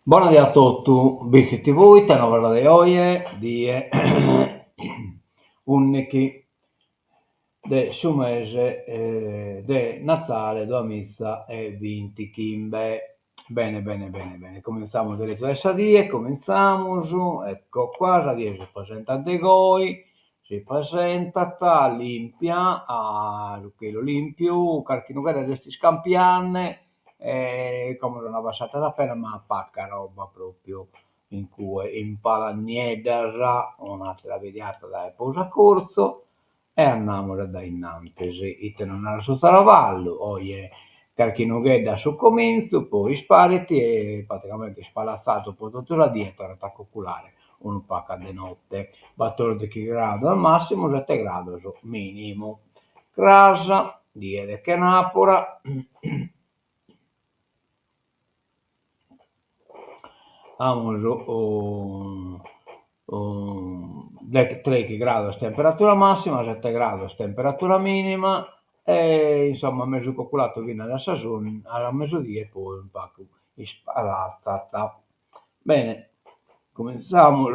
Buonasera a tutti, visti voi, novella di oggi, di 11 del suo mese di Natale 2020 Kimbe. Bene, bene, bene, bene. Cominciamo diretto da Sadie, cominciamo, ecco qua, Sadie si presenta di voi, si presenta, limpia, che lo limpio, carchino che da questi scampianne, come una passata da pena, ma pacca roba proprio in cui impara niente, un'altra vediata da posa corso e andiamo da innanzi, ite non era su Saravallo, oggi carchinoghedda su cominzo, poi spariti e praticamente spalazzato poi tutto là dietro, attacco oculare, un pacca di notte, 14 gradi al massimo, 7 gradi minimo. Crasa, diede che Napora, abbiamo 3 gradi temperatura massima, 7 gradi temperatura minima e insomma mezzo cocolato viene da Sason alla mezzodia e poi un pacco spalazzata. Bene, cominciamo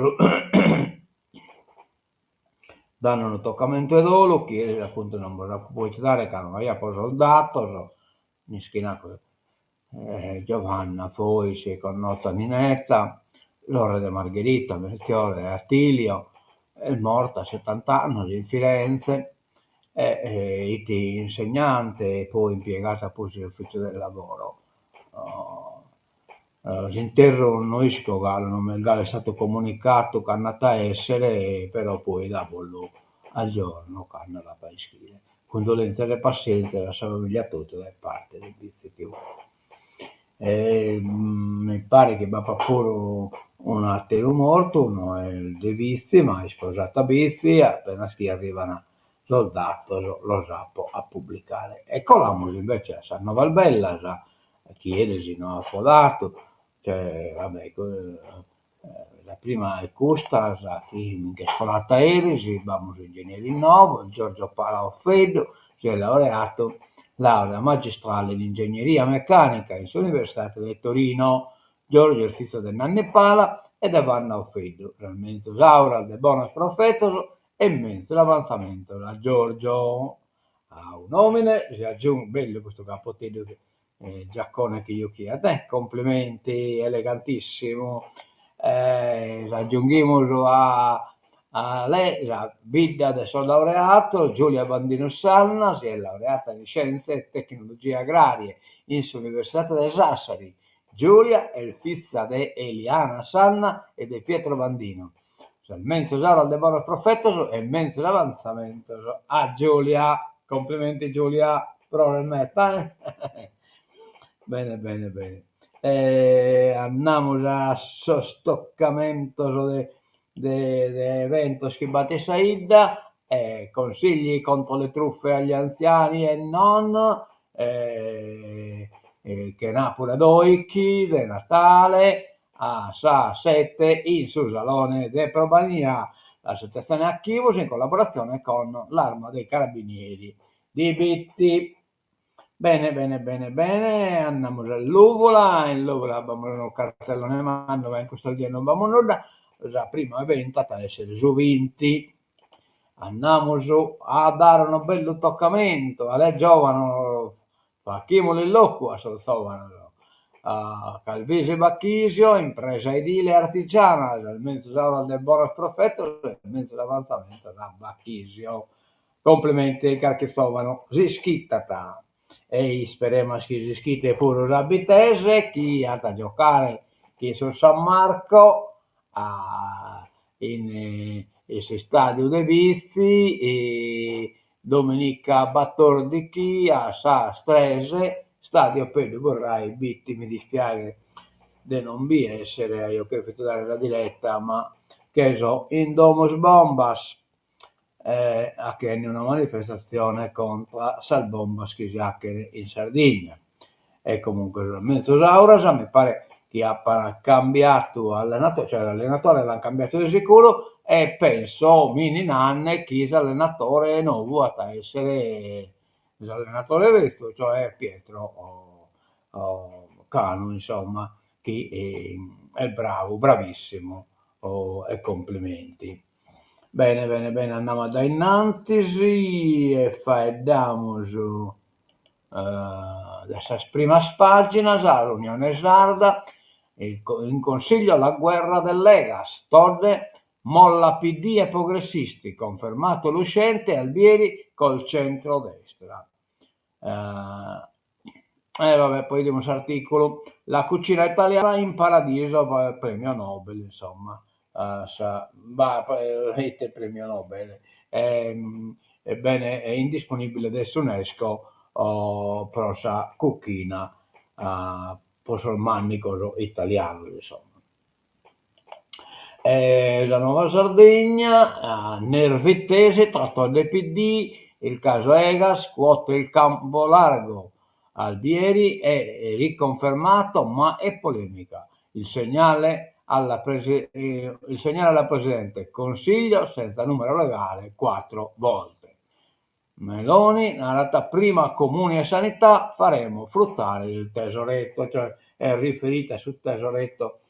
danno un toccamento e dolo che appunto non puoi dare che non hai soldato in schina Giovanna Foisi con Nota Ninetta, Lore de Margherita, Merziole Attilio, è morta a 70 anni in Firenze, è insegnante e poi impiegata poi nell'ufficio del lavoro. L'interno noi non è stato comunicato che è andata a essere, però poi dopo al giorno che è andata a scrivere. Condolenze e pazienze alla sua famiglia tutta da parte del BCTV. Mi pare che va pure un altro morto, uno è il De Vizi, ma è sposata Vizi, appena si arrivano soldato lo sappo a pubblicare. E colamos invece a San Valbella, a chiedesi, no, a Fodato, cioè, vabbè, la prima è Costa, che è scolata Erisi, vamos ingegneri nuovo, Giorgio Palaoffedo, si è laureato laurea magistrale in ingegneria meccanica all'Università di Torino, Giorgio il figlio del Nanni Pala e da Vanna Offedo, realmente Saura de Bonus Profetos e mentre l'avanzamento da Giorgio a un nomine si aggiunge bello questo capotello giaccone che io chiedo, complimenti, elegantissimo, aggiunghiamo a lei la vita del suo laureato, Giulia Bandino Sanna, si è laureata in Scienze e Tecnologie Agrarie in Università di Sassari. Giulia è il figlio di Eliana Sanna e di Pietro Bandino. Mentre usare al buono profetto e mentre l'avanzamento a Giulia. Complimenti Giulia, però nel meta. Bene, bene, bene. Andiamo a stoccamento de evento schibate Saida, consigli contro le truffe agli anziani e non, che Napoli Doichi, de Natale, a Sa 7 in sul salone de Probania, l'associazione Archivos in collaborazione con l'Arma dei Carabinieri di Bitti. Bene, bene, bene, bene, andiamo all'uvola, in l'uvola abbiamo un cartellone in mano, ma in questo giorno non abbiamo nulla, la prima è ventata ad essere su 20, andiamo su a dare un bello toccamento, alle giovani, facciamo l'illoquo, sono a Calvisi Bacchisio, impresa edile artigiana, il mezzo del buon perfetto, il mezzo d'avanzamento da Bacchisio. Complimenti Carchesovano, si schittata e speriamo che si schitte pure la Bitese, chi ha da giocare chi sul San Marco in stadio De Vizi e domenica 14 a Sa Strese, stadio per vorrei Bitti, mi dispiace di non vi essere, io che ho fatto dare la diretta, ma che so, in Domus Bombas a che è una manifestazione contro Salbombas che si in Sardegna. E comunque mezzo Saurasa mi pare che ha cambiato allenatore, cioè l'allenatore l'ha cambiato di sicuro, e penso Mini Nanne che l'allenatore non vuole essere l'allenatore vero, cioè Pietro Canu, insomma, che è bravo, bravissimo, e complimenti. Bene, bene, bene, andiamo da innanzi e facciamo su questa prima pagina, l'Unione Sarda, in consiglio la guerra dell'Egas, Todde molla PD e progressisti, confermato l'uscente Albieri col centrodestra. Vabbè, poi di un articolo, la cucina italiana in paradiso, premio Nobel, insomma, il premio Nobel. Ebbene, è indisponibile adesso UNESCO, prosa cucina, posolmannico italiano, insomma. La Nuova Sardegna, nervittese, trattore del PD, il caso Egas, scuote il campo largo. Albieri è riconfermato, ma è polemica. Il segnale alla Presidente, Consiglio senza numero legale 4 volte. Meloni, nella realtà prima comuni e sanità, faremo fruttare il tesoretto, cioè è riferita sul tesoretto.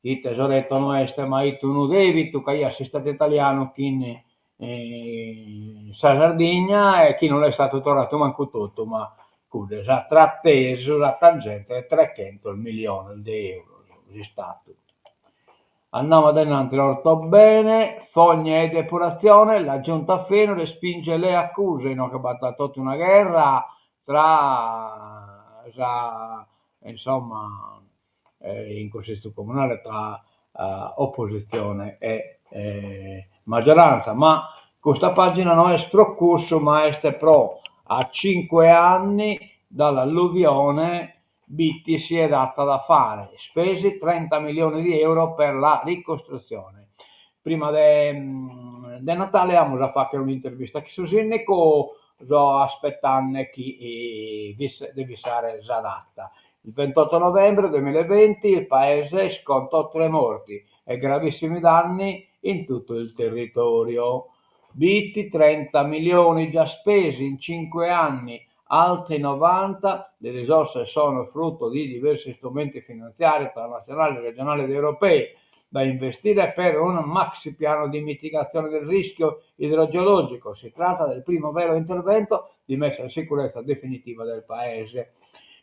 Il tesoretto non è mai tu non devi, tu che hai assistito italiano chi in Sardegna e chi non è stato tornato manco tutto, ma ha tratteso la tangente 300 milioni di euro, è stato. Andiamo adelante, orto bene, fogne e depurazione, la giunta Feno respinge le accuse, no, che ha tutta una guerra tra, insomma, in consiglio comunale tra opposizione e maggioranza, ma questa pagina non è sprocurso, ma è pro. A 5 anni dall'alluvione Bitti si è data da fare, spesi 30 milioni di euro per la ricostruzione. Prima di Natale abbiamo già fatto un'intervista che su Sinnico, sto aspettando chi deve essere già data. Il 28 novembre 2020 il paese scontò 3 morti e gravissimi danni in tutto il territorio. Bitti 30 milioni già spesi in 5 anni, altri 90, le risorse sono frutto di diversi strumenti finanziari tra nazionali, regionali ed europei da investire per un maxi piano di mitigazione del rischio idrogeologico. Si tratta del primo vero intervento di messa in sicurezza definitiva del paese.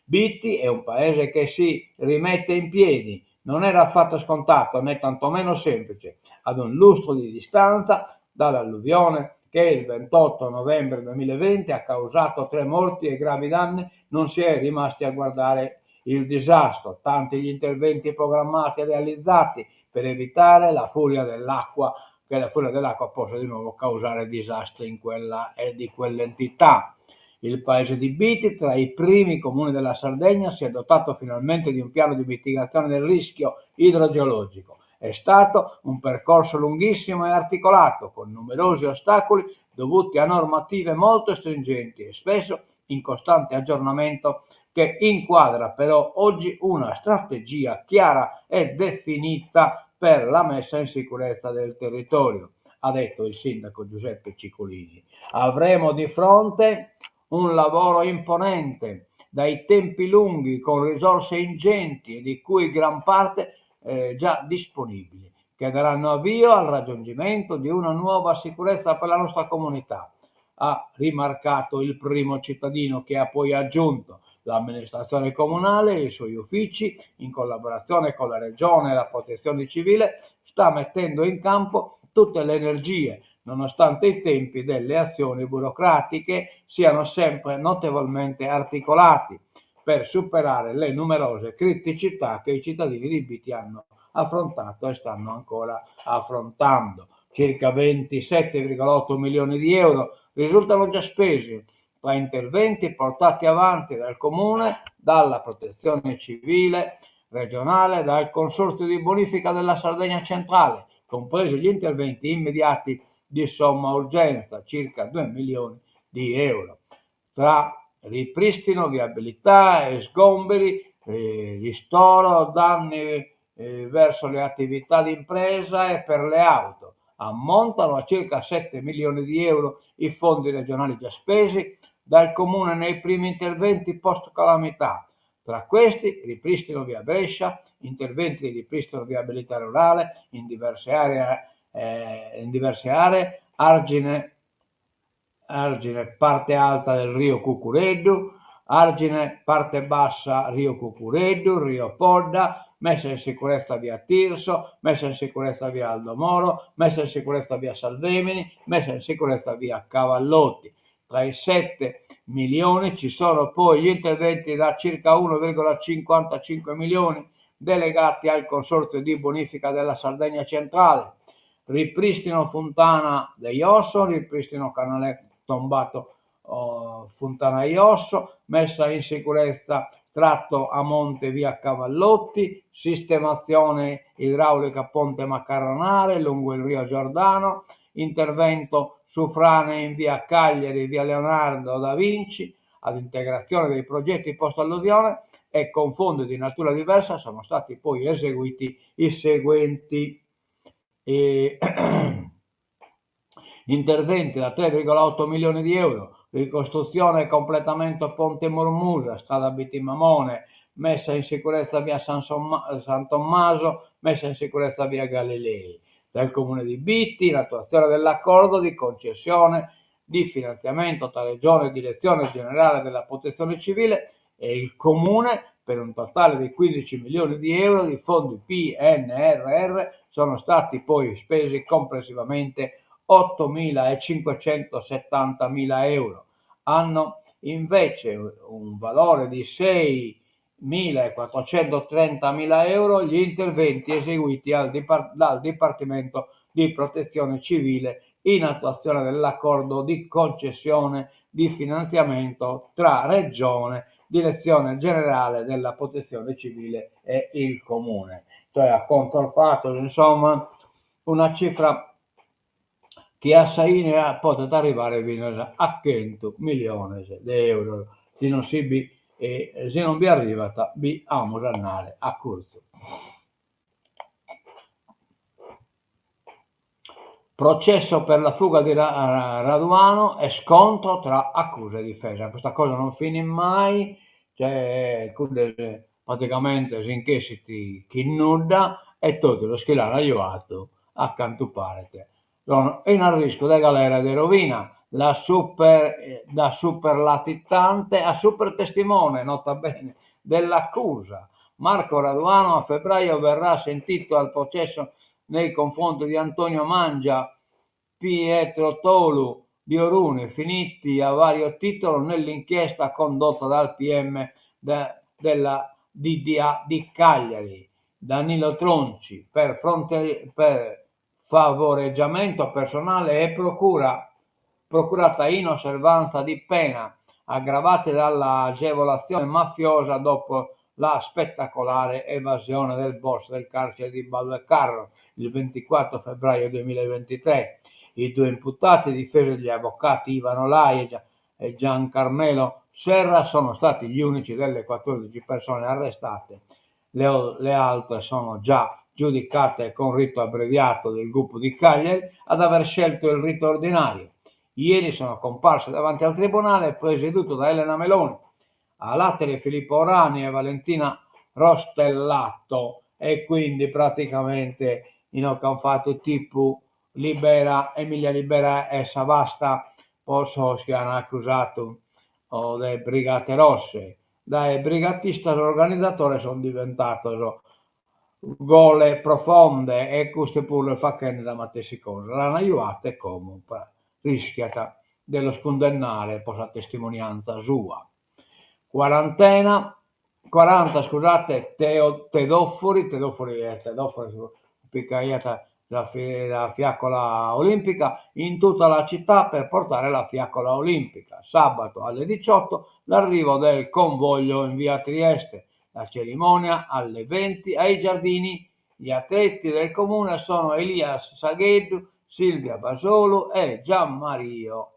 Bitti è un paese che si rimette in piedi, non era affatto scontato né tantomeno semplice, ad un lustro di distanza dall'alluvione che il 28 novembre 2020 ha causato 3 morti e gravi danni, non si è rimasti a guardare il disastro, tanti gli interventi programmati e realizzati per evitare la furia dell'acqua, che la furia dell'acqua possa di nuovo causare disastri in quella e di quell'entità. Il paese di Bitti, tra i primi comuni della Sardegna, si è dotato finalmente di un piano di mitigazione del rischio idrogeologico. È stato un percorso lunghissimo e articolato, con numerosi ostacoli dovuti a normative molto stringenti e spesso in costante aggiornamento, che inquadra però oggi una strategia chiara e definita per la messa in sicurezza del territorio, ha detto il sindaco Giuseppe Ciccolini. Avremo di fronte un lavoro imponente, dai tempi lunghi, con risorse ingenti e di cui gran parte già disponibili, che daranno avvio al raggiungimento di una nuova sicurezza per la nostra comunità, ha rimarcato il primo cittadino, che ha poi aggiunto: l'amministrazione comunale e i suoi uffici, in collaborazione con la regione e la protezione civile, sta mettendo in campo tutte le energie, nonostante i tempi delle azioni burocratiche siano sempre notevolmente articolati, per superare le numerose criticità che i cittadini di Bitti hanno affrontato e stanno ancora affrontando. Circa 27,8 milioni di euro risultano già spesi tra interventi portati avanti dal Comune, dalla Protezione Civile regionale, dal Consorzio di Bonifica della Sardegna Centrale, compresi gli interventi immediati di somma urgenza, circa 2 milioni di euro, tra ripristino, viabilità e sgomberi, ristoro, danni verso le attività di impresa e per le auto. Ammontano a circa 7 milioni di euro i fondi regionali già spesi dal Comune nei primi interventi post-calamità. Tra questi, ripristino via Brescia, interventi di ripristino viabilità rurale in diverse aree, Argine, parte alta del Rio Cucureddu, Argine, parte bassa Rio Cucureddu, Rio Podda, messa in sicurezza via Tirso, messa in sicurezza via Aldo Moro, messa in sicurezza via Salvemini, messa in sicurezza via Cavallotti. Tra i 7 milioni ci sono poi gli interventi da circa 1,55 milioni delegati al Consorzio di Bonifica della Sardegna Centrale, ripristino Fontana de Iosso, ripristino canale tombato Fontana Iosso, messa in sicurezza tratto a monte via Cavallotti, sistemazione idraulica Ponte Macarronare lungo il Rio Giordano, intervento su frane in via Cagliari, via Leonardo da Vinci, ad integrazione dei progetti post-alluvione e con fondi di natura diversa sono stati poi eseguiti i seguenti interventi da 3,8 milioni di euro, ricostruzione e completamento Ponte Mormusa, strada Bitimamone, messa in sicurezza via San Tommaso, messa in sicurezza via Galilei. Del Comune di Bitti, in attuazione dell'accordo di concessione di finanziamento tra Regione e Direzione Generale della Protezione Civile e il Comune per un totale di 15 milioni di euro di fondi PNRR sono stati poi spesi complessivamente 8.570.000 euro. Hanno invece un valore di 6.430.000 euro gli interventi eseguiti dal Dipartimento di Protezione Civile in attuazione dell'accordo di concessione di finanziamento tra Regione, Direzione Generale della Protezione Civile e il Comune. Cioè ha controfatto, insomma, una cifra che assai potete arrivare fino a 100 milioni di euro. Se non vi arriva, vi amo andare a corso. Processo per la fuga di Raduano e scontro tra accusa e difesa. Questa cosa non finì mai, cioè praticamente finché si nuda e tutto lo schilano aiutato a canto parte. Sono in arrisco di galera di rovina, da super latitante a super testimone, nota bene, dell'accusa. Marco Raduano a febbraio verrà sentito al processo nei confronti di Antonio Mangia, Pietro Tolu di Orune, finiti a vario titolo nell'inchiesta condotta dal PM della DDA di Cagliari, Danilo Tronci, per favoreggiamento personale e procurata in osservanza di pena, aggravate dalla agevolazione mafiosa dopo la spettacolare evasione del boss del carcere di Valdecarro il 24 febbraio 2023. I due imputati, difesi dagli avvocati Ivano Lai e Giancarmelo Serra, sono stati gli unici delle 14 persone arrestate. Le altre sono già giudicate con rito abbreviato del gruppo di Cagliari ad aver scelto il rito ordinario. Ieri sono comparse davanti al tribunale presieduto da Elena Meloni, a latere Filippo Orani e Valentina Rostellato, e quindi praticamente hanno fatto tipo Emilia Libera e Savasta, poi si hanno accusato delle Brigate Rosse. Dai brigatista organizzatore sono diventato gole profonde e queste pure fa che da matessi cose. L'hanno aiutata comunque rischiata dello scondennare per la testimonianza sua. 40 tedofori piccaiata la fiaccola olimpica in tutta la città per portare la fiaccola olimpica. Sabato alle 18 l'arrivo del convoglio in via Trieste, la cerimonia alle 20 ai giardini. Gli atleti del comune sono Elias Sagheddu, Silvia Basolo e Gianmario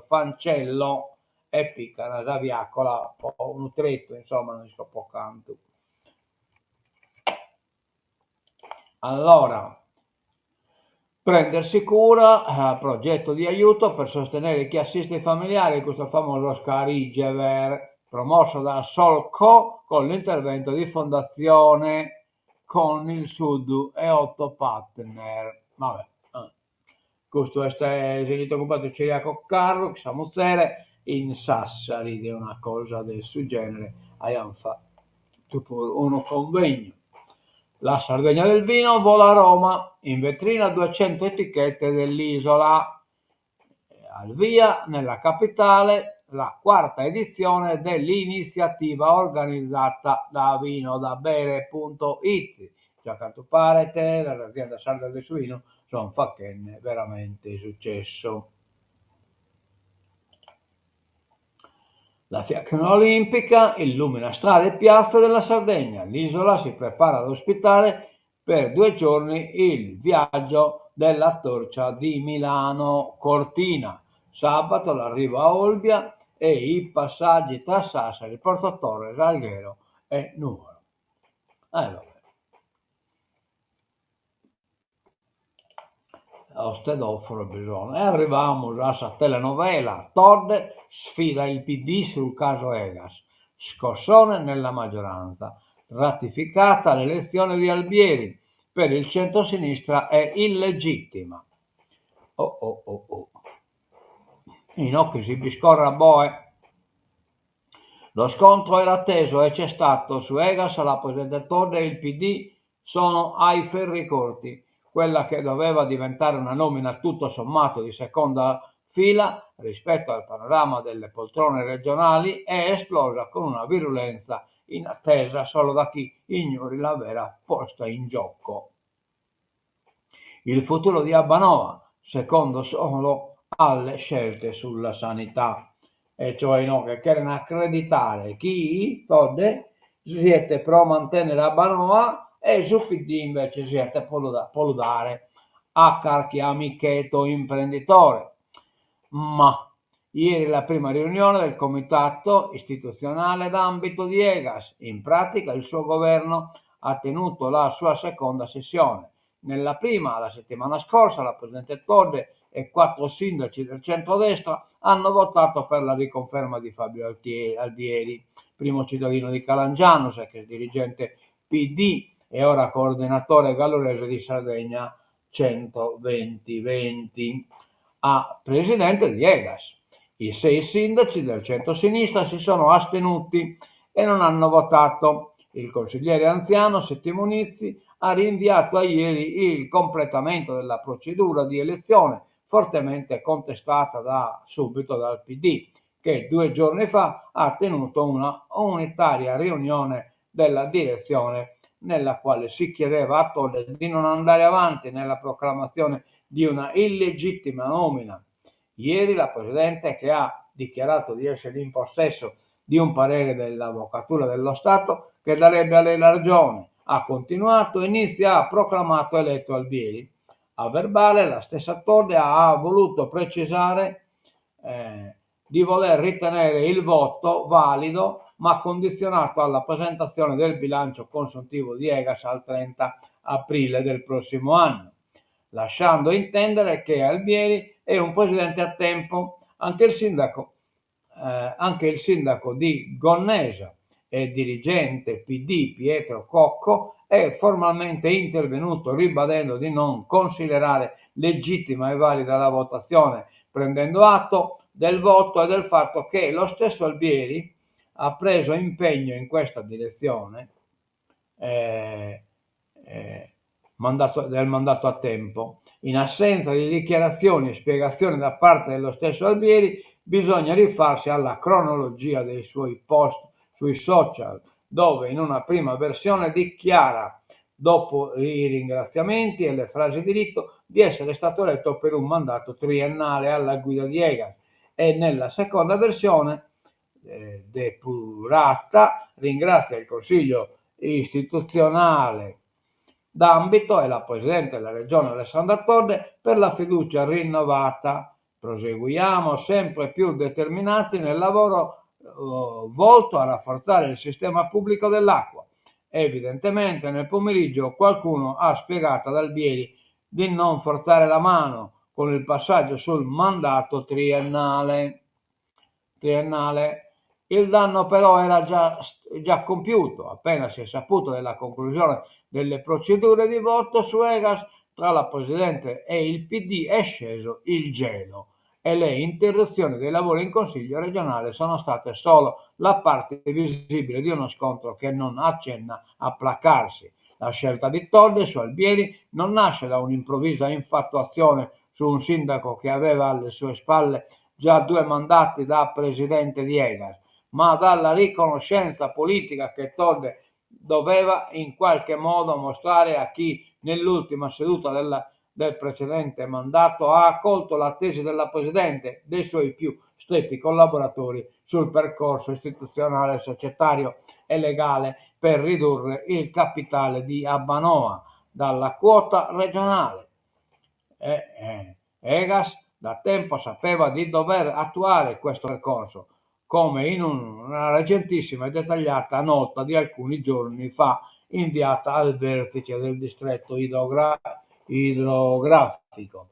Fancello. è picca, una saviacola, un po' un tretto, insomma, non so po' canto. Allora, prendersi cura, progetto di aiuto per sostenere chi assiste i familiari, questo famoso Scarigever, promosso da Solco con l'intervento di Fondazione con il Sud e 8 partner. Vabbè. Questo è eseguito combatto Ciriaco Carlo, Samuzzere, in Sassari, di una cosa del suo genere, abbiamo fatto uno convegno. La Sardegna del vino vola a Roma, in vetrina 200 etichette dell'isola. Al via nella capitale la quarta edizione dell'iniziativa organizzata da vinodabere.it. Già quanto pare te, l'azienda sarda del suino, sono facchenne veramente successo. La fiacchina olimpica illumina strade e piazze della Sardegna. L'isola si prepara ad ospitare per 2 giorni il viaggio della torcia di Milano Cortina. Sabato l'arrivo a Olbia e i passaggi tra Sassari, Porto Torres, Alghero e Nuoro. Ostedoforo bisogna. E arriviamo alla telenovela. Todd sfida il PD sul caso Egas. Scossone nella maggioranza. Ratificata l'elezione di Albieri. Per il centro-sinistra è illegittima. Oh. I nocchi si biscorra boe. Lo scontro era atteso e c'è stato. Su Egas la presidente Todd e il PD sono ai ferri corti. Quella che doveva diventare una nomina tutto sommato di seconda fila rispetto al panorama delle poltrone regionali è esplosa con una virulenza inattesa solo da chi ignori la vera posta in gioco. Il futuro di Abbanova, secondo solo alle scelte sulla sanità, e cioè no, che quieren accreditare chi, Todde, siete pro mantenere Abbanova e su PD invece siete poludare a carchi amichetto imprenditore. Ma ieri la prima riunione del comitato istituzionale d'ambito di Egas, in pratica il suo governo ha tenuto la sua seconda sessione. Nella prima, la settimana scorsa, la presidente Todde e 4 sindaci del centrodestra hanno votato per la riconferma di Fabio Albieri, primo cittadino di Calangiano, che è dirigente PD e ora coordinatore gallurese di Sardegna 120-20, a presidente di Egas. I 6 sindaci del centro-sinistra si sono astenuti e non hanno votato. Il consigliere anziano Settimonizzi ha rinviato a ieri il completamento della procedura di elezione, fortemente contestata da subito dal PD, che 2 giorni fa ha tenuto una unitaria riunione della direzione nella quale si chiedeva a Tolle di non andare avanti nella proclamazione di una illegittima nomina. Ieri la Presidente, che ha dichiarato di essere in possesso di un parere dell'Avvocatura dello Stato che darebbe a lei la ragione, ha continuato e ha proclamato eletto Albieri. A verbale la stessa Todde ha voluto precisare di voler ritenere il voto valido ma condizionato alla presentazione del bilancio consuntivo di Egas al 30 aprile del prossimo anno, lasciando intendere che Albieri è un presidente a tempo. Anche il sindaco di Gonnesa e dirigente PD Pietro Cocco è formalmente intervenuto ribadendo di non considerare legittima e valida la votazione, prendendo atto del voto e del fatto che lo stesso Albieri ha preso impegno in questa direzione del mandato a tempo. In assenza di dichiarazioni e spiegazioni da parte dello stesso Albieri, bisogna rifarsi alla cronologia dei suoi post sui social, dove in una prima versione dichiara, dopo i ringraziamenti e le frasi di rito, di essere stato eletto per un mandato triennale alla guida di Egas, e nella seconda versione depurata ringrazia il Consiglio istituzionale d'ambito e la Presidente della Regione Alessandra Todde per la fiducia rinnovata Proseguiamo sempre più determinati nel lavoro volto a rafforzare il sistema pubblico dell'acqua. Evidentemente nel pomeriggio qualcuno ha spiegato ad Albieri di non forzare la mano con il passaggio sul mandato triennale. Il danno però era già compiuto. Appena si è saputo della conclusione delle procedure di voto su Egas, tra la Presidente e il PD è sceso il gelo e le interruzioni dei lavori in Consiglio regionale sono state solo la parte visibile di uno scontro che non accenna a placarsi. La scelta di Todde su Albieri non nasce da un'improvvisa infatuazione su un sindaco che aveva alle sue spalle già 2 mandati da presidente di Egas, ma dalla riconoscenza politica che Todde doveva in qualche modo mostrare a chi nell'ultima seduta del precedente mandato ha accolto la tesi della Presidente dei suoi più stretti collaboratori sul percorso istituzionale, societario e legale per ridurre il capitale di Abbanoa dalla quota regionale. Egas da tempo sapeva di dover attuare questo percorso, come in una recentissima e dettagliata nota di alcuni giorni fa inviata al vertice del distretto idrografico.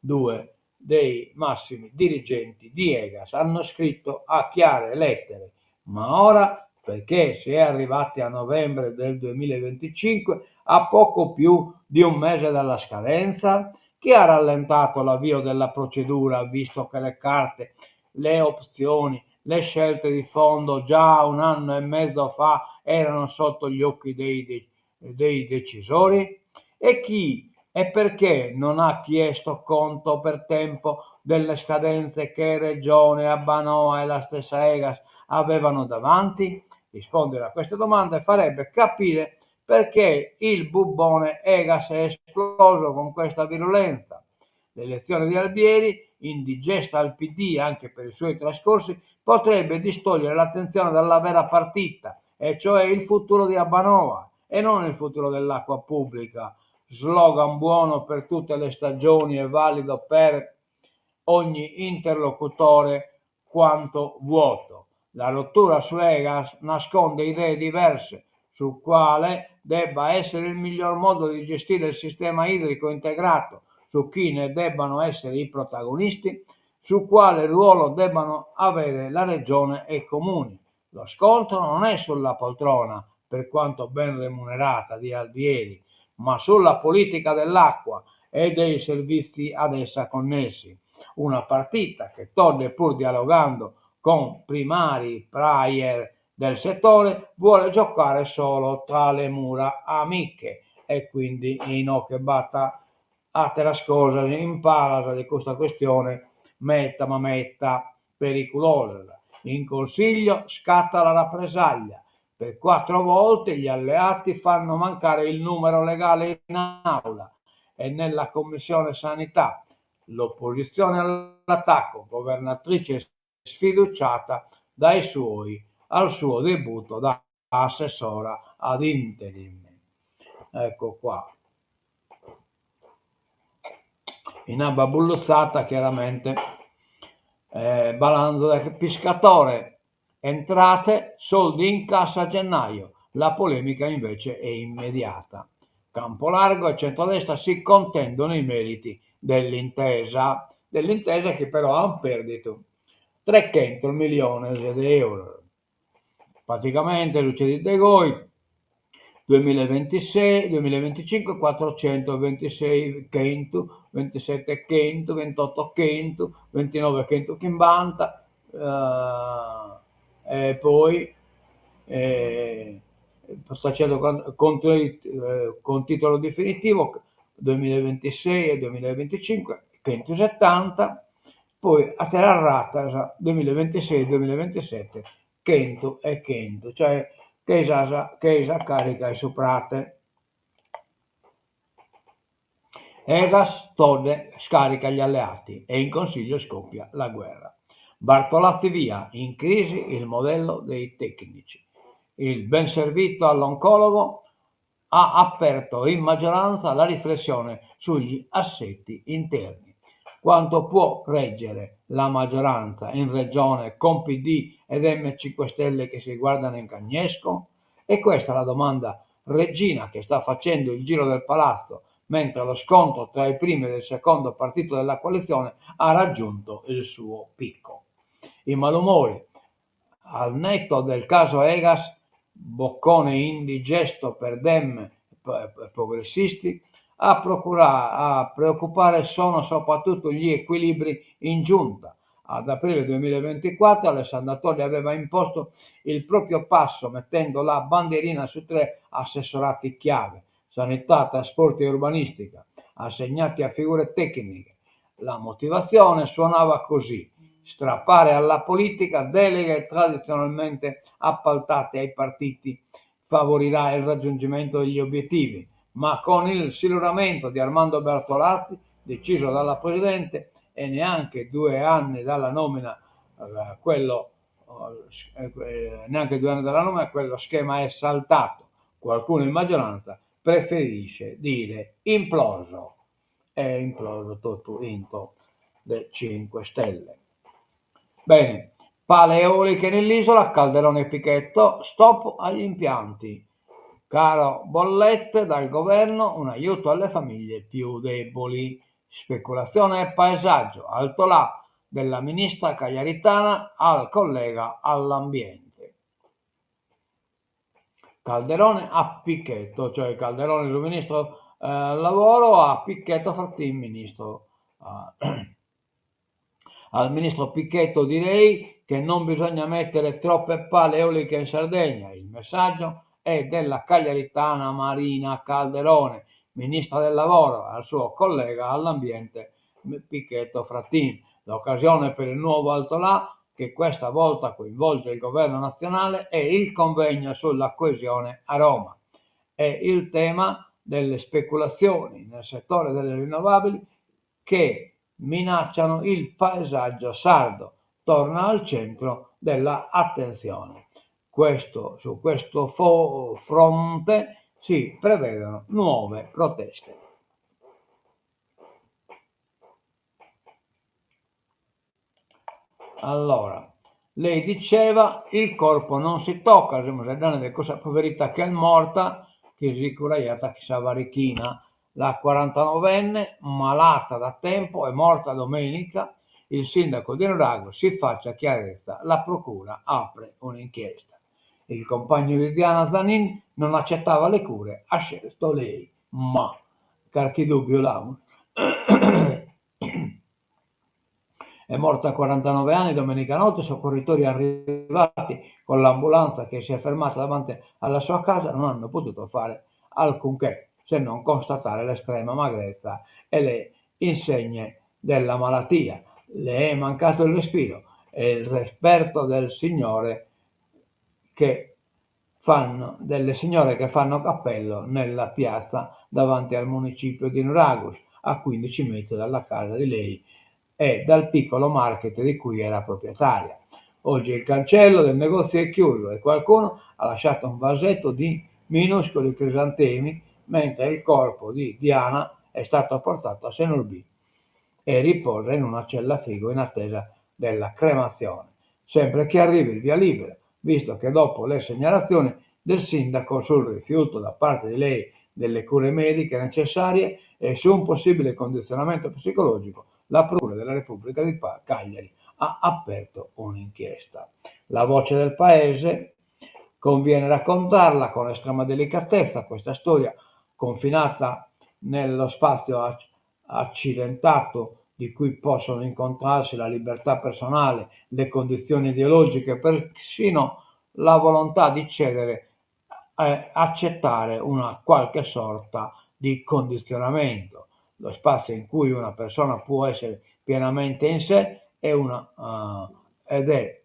2 dei massimi dirigenti di Egas hanno scritto a chiare lettere, ma ora, perché si è arrivati a novembre del 2025, a poco più di un mese dalla scadenza, chi ha rallentato l'avvio della procedura, visto che le carte, le opzioni, le scelte di fondo già 1 anno e mezzo fa erano sotto gli occhi dei decisori? E chi e perché non ha chiesto conto per tempo delle scadenze che Regione, Abbanoa e la stessa Egas avevano davanti? Rispondere a queste domande farebbe capire perché il bubbone Egas è esploso con questa virulenza. L'elezione di Albieri, indigesta al PD anche per i suoi trascorsi, potrebbe distogliere l'attenzione dalla vera partita, e cioè il futuro di Abbanoa e non il futuro dell'acqua pubblica, slogan buono per tutte le stagioni e valido per ogni interlocutore quanto vuoto. La rottura su Egas nasconde idee diverse su quale debba essere il miglior modo di gestire il sistema idrico integrato, su chi ne debbano essere i protagonisti, su quale ruolo debbano avere la regione e i comuni. Lo scontro non è sulla poltrona, per quanto ben remunerata, di Albieri, ma sulla politica dell'acqua e dei servizi ad essa connessi. Una partita che Todde, pur dialogando con primari player del settore, vuole giocare solo tra le mura amiche e quindi in che batta altre cose in parla di questa questione metta pericolosa. In Consiglio scatta la rappresaglia. Per 4 volte gli alleati fanno mancare il numero legale in aula e nella Commissione Sanità. L'opposizione all'attacco, governatrice sfiduciata dai suoi al suo debutto da assessora ad interim. Ecco qua. In abba bulluzzata chiaramente balanzo del pescatore, entrate, soldi in cassa a gennaio, la polemica invece è immediata. Campolargo e centrodestra si contendono i meriti dell'intesa che però ha un perdito 300 milioni di euro. Praticamente luce di De Goi 2026-2025 426 Kentu, 27 Kentu, 28 Kentu, 29 Kentu Kimbanta, e poi sto facendo con titolo definitivo 2026 e 2025 Kentu 70, poi a Terra 2026-2027 Kentu e Kentu, cioè Chiesa carica e soprate. Egas Todde scarica gli alleati e in Consiglio scoppia la guerra. Bartolazzi via, in crisi il modello dei tecnici. Il ben servito all'oncologo ha aperto in maggioranza la riflessione sugli assetti interni. quanto può reggere la maggioranza in regione con PD ed M5 Stelle che si guardano in cagnesco? E questa è la domanda regina che sta facendo il giro del palazzo, mentre lo scontro tra il primo e il secondo partito della coalizione ha raggiunto il suo picco. I malumori, al netto del caso Egas, boccone indigesto per Dem e progressisti, a preoccupare sono soprattutto gli equilibri in giunta. Ad aprile 2024 Alessandro Torri aveva imposto il proprio passo mettendo la bandierina su 3 assessorati chiave: sanità, trasporti e urbanistica, assegnati a figure tecniche. La motivazione suonava così: strappare alla politica deleghe tradizionalmente appaltate ai partiti favorirà il raggiungimento degli obiettivi, ma con il siluramento di Armando Bertolazzi, deciso dalla Presidente, e neanche 2 anni dalla nomina, quello schema è saltato. Qualcuno in maggioranza preferisce dire imploso. È imploso tutto into del 5 Stelle. Bene, pale eoliche nell'isola, Calderone e Pichetto, stop agli impianti. Caro bollette dal governo, un aiuto alle famiglie più deboli. Speculazione e paesaggio, alto là della ministra Cagliaritana al collega all'ambiente. Calderone a Pichetto, cioè Calderone il ministro lavoro, a Pichetto Fratin ministro. Al ministro Pichetto direi che non bisogna mettere troppe pale eoliche in Sardegna. Il messaggio è della cagliaritana Marina Calderone, ministra del lavoro, al suo collega all'ambiente Pichetto Fratin. L'occasione per il nuovo altolà, che questa volta coinvolge il governo nazionale, è il convegno sulla coesione a Roma. È il tema delle speculazioni nel settore delle rinnovabili che minacciano il paesaggio sardo, torna al centro della attenzione. Su questo fronte si prevedono nuove proteste. Allora, lei diceva il corpo non si tocca, siamo di questa povertà che è morta, che si curaiata chissà varichina. La 49enne, malata da tempo, è morta domenica. Il sindaco di Nurago si faccia chiarezza, la procura apre un'inchiesta. Il compagno di Diana Zanin non accettava le cure, ha scelto lei. Ma, carchi dubbio l'amo. È morta a 49 anni domenica notte, soccorritori arrivati con l'ambulanza che si è fermata davanti alla sua casa non hanno potuto fare alcunché se non constatare l'estrema magrezza e le insegne della malattia. Le è mancato il respiro e il referto delle signore che fanno cappello nella piazza davanti al municipio di Nuragus, a 15 metri dalla casa di lei e dal piccolo market di cui era proprietaria. Oggi il cancello del negozio è chiuso e qualcuno ha lasciato un vasetto di minuscoli crisantemi, mentre il corpo di Diana è stato portato a Senorbì e riposa in una cella frigo in attesa della cremazione. Sempre che arrivi il via libera, visto che dopo le segnalazioni del sindaco sul rifiuto da parte di lei delle cure mediche necessarie e su un possibile condizionamento psicologico, la Procura della Repubblica di Cagliari ha aperto un'inchiesta. La voce del paese: conviene raccontarla con estrema delicatezza, questa storia confinata nello spazio accidentato di cui possono incontrarsi la libertà personale, le condizioni ideologiche, persino la volontà di cedere e accettare una qualche sorta di condizionamento. Lo spazio in cui una persona può essere pienamente in sé ed è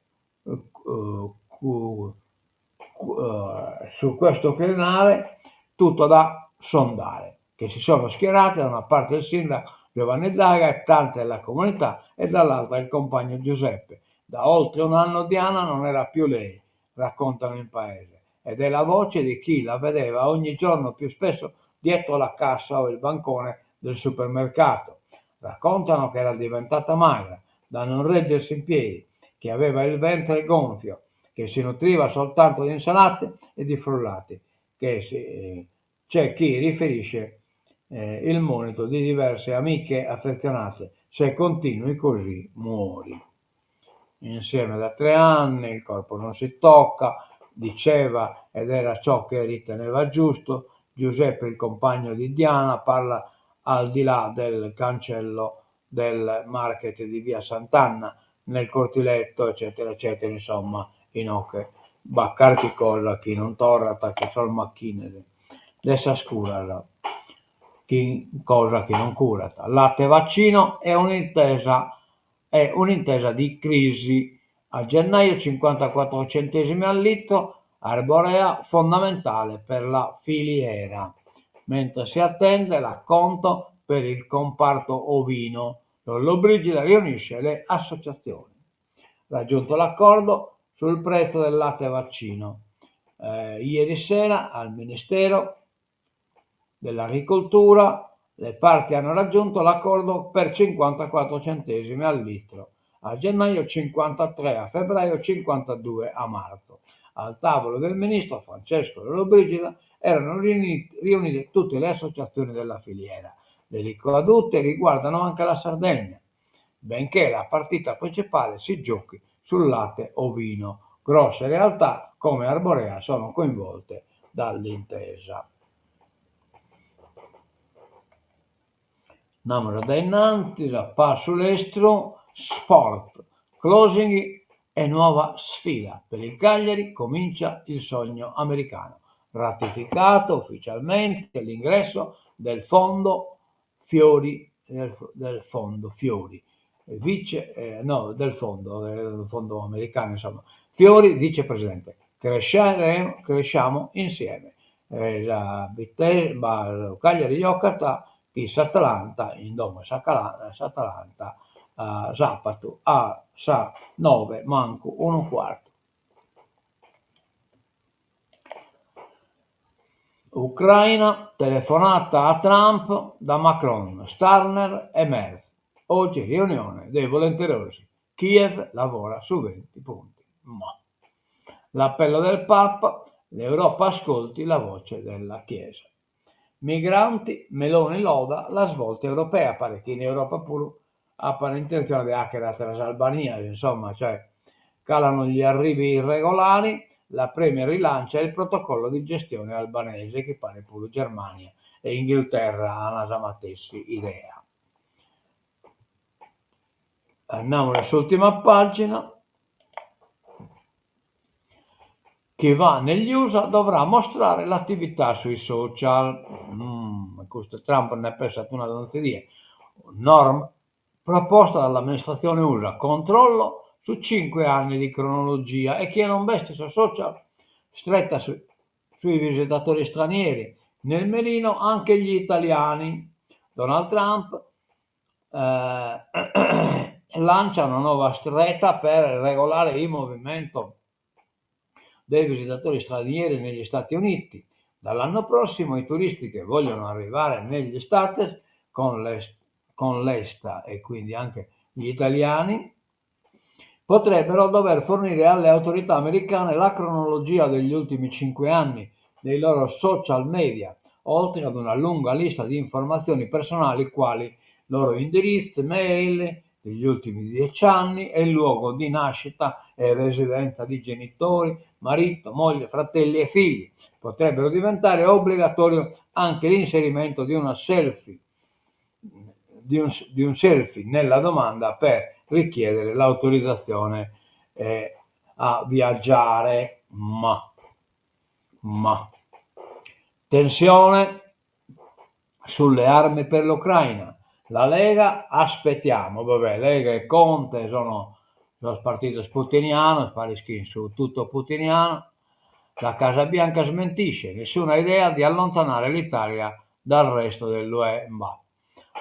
su questo crinale tutto da sondare, che si sono schierate da una parte il sindaco Giovanni Zaga e tante della comunità e dall'altra il compagno Giuseppe. Da oltre un anno Diana non era più lei, raccontano in paese, ed è la voce di chi la vedeva ogni giorno più spesso dietro la cassa o il bancone del supermercato. Raccontano che era diventata magra, da non reggersi in piedi, che aveva il ventre gonfio, che si nutriva soltanto di insalate e di frullati, c'è chi riferisce il monito di diverse amiche affezionate: se continui così muori. Insieme da 3 anni, il corpo non si tocca, diceva, ed era ciò che riteneva giusto. Giuseppe, il compagno di Diana, parla al di là del cancello del market di via Sant'Anna, nel cortiletto, eccetera, eccetera, insomma, inocche, baccarti cosa, chi non torrata, che sol macchine, dessa scura, chi non curata. Latte vaccino è un'intesa di crisi. A gennaio 54 centesimi al litro, Arborea fondamentale per la filiera, mentre si attende l'acconto per il comparto ovino. Lollobrigida riunisce le associazioni. Raggiunto l'accordo sul prezzo del latte vaccino. Ieri sera al Ministero dell'Agricoltura le parti hanno raggiunto l'accordo per 54 centesimi al litro, a gennaio 53, a febbraio 52, a marzo. Al tavolo del ministro Francesco Lollobrigida erano riunite tutte le associazioni della filiera. Le ricadute riguardano anche la Sardegna, benché la partita principale si giochi sul latte ovino. Grosse realtà come Arborea sono coinvolte dall'intesa. Namoro dinanzi, passo l'estero, sport, closing e nuova sfida. Per il Cagliari comincia il sogno americano. Ratificato ufficialmente l'ingresso del fondo Fiori, del fondo americano, insomma. Fiori, vicepresidente. Cresciamo insieme. Cagliari giocata Atalanta, in domo Atalanta, sabato a sa 9 manco 1 quarto. Ucraina, telefonata a Trump da Macron, Starmer e Merz. Oggi riunione dei volenterosi. Kiev lavora su 20 punti. Ma l'appello del Papa, l'Europa ascolti la voce della Chiesa. Migranti, Meloni loda la svolta europea, pare che in Europa pure hanno intenzione di hackere la Albania, insomma, cioè calano gli arrivi irregolari, la Premier rilancia il protocollo di gestione albanese, che pare pure Germania e Inghilterra hanno già matessi idea. Andiamo all'ultima pagina. Chi va negli USA dovrà mostrare l'attività sui social. Questo Trump ne ha pensato una donzeria. Norma proposta dall'amministrazione USA, controllo su 5 anni di cronologia, e chi non veste su social, stretta sui visitatori stranieri, nel mirino anche gli italiani. Donald Trump lancia una nuova stretta per regolare il movimento dei visitatori stranieri negli Stati Uniti. Dall'anno prossimo i turisti che vogliono arrivare negli Stati con l'ESTA, e quindi anche gli italiani, potrebbero dover fornire alle autorità americane la cronologia degli ultimi 5 anni dei loro social media, oltre ad una lunga lista di informazioni personali quali loro indirizzo, mail degli ultimi 10 anni e il luogo di nascita e residenza di genitori, marito, moglie, fratelli e figli. Potrebbero diventare obbligatorio anche l'inserimento di un selfie nella domanda per richiedere l'autorizzazione a viaggiare. Ma tensione sulle armi per l'Ucraina. La Lega, aspettiamo, Lega e Conte sono partito putiniano, sparischi su tutto putiniano. La Casa Bianca smentisce, nessuna idea di allontanare l'Italia dal resto dell'UE.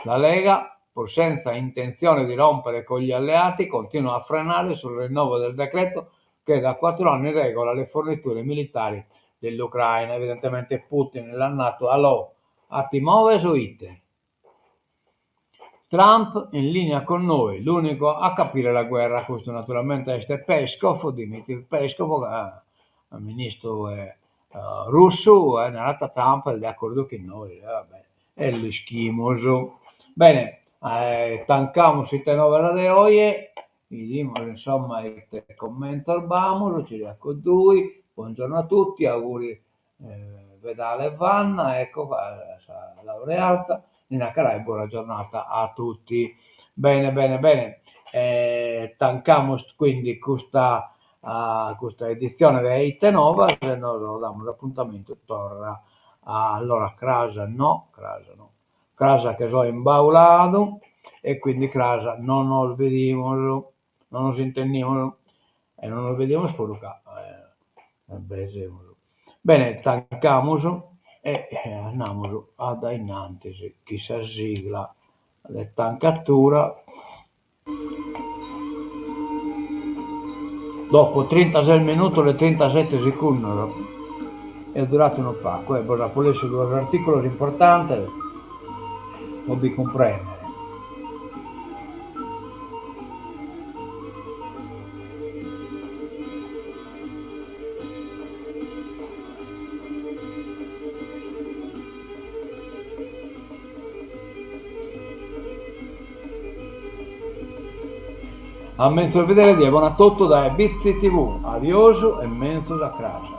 La Lega, pur senza intenzione di rompere con gli alleati, continua a frenare sul rinnovo del decreto che da 4 anni regola le forniture militari dell'Ucraina. Evidentemente Putin l'ha nato a Timove su Ite. Trump in linea con noi, l'unico a capire la guerra. Questo naturalmente è Peskov, Dmitry Peskov, il ministro russo, in realtà Trump è d'accordo con noi, vabbè, è l'eschimoso. Bene, tancamos il tenore de hoy, dimos insomma il commento al Bamolo, ci con lui, buongiorno a tutti, auguri Vedale e Vanna, ecco, laureata. Nina Carai, buona giornata a tutti. Bene, bene, bene. Tancamos quindi questa edizione di Ite Nova, e noi diamo l'appuntamento torna allora Crasa no, Crasa che sono imbaulato e quindi Crasa non nos vedimos, non nos intendimos e non nos vedimos por acá. Bene, tancamos e andiamo ad innanzi, chi si sigla le tancatura. Dopo 36 minuti e 37 secondi è durato un po'. Ho letto due articoli importanti, lo vi comprendere. A menzo vedere di buon a tutto da Bizzi TV, adioso e menzo da Crasa.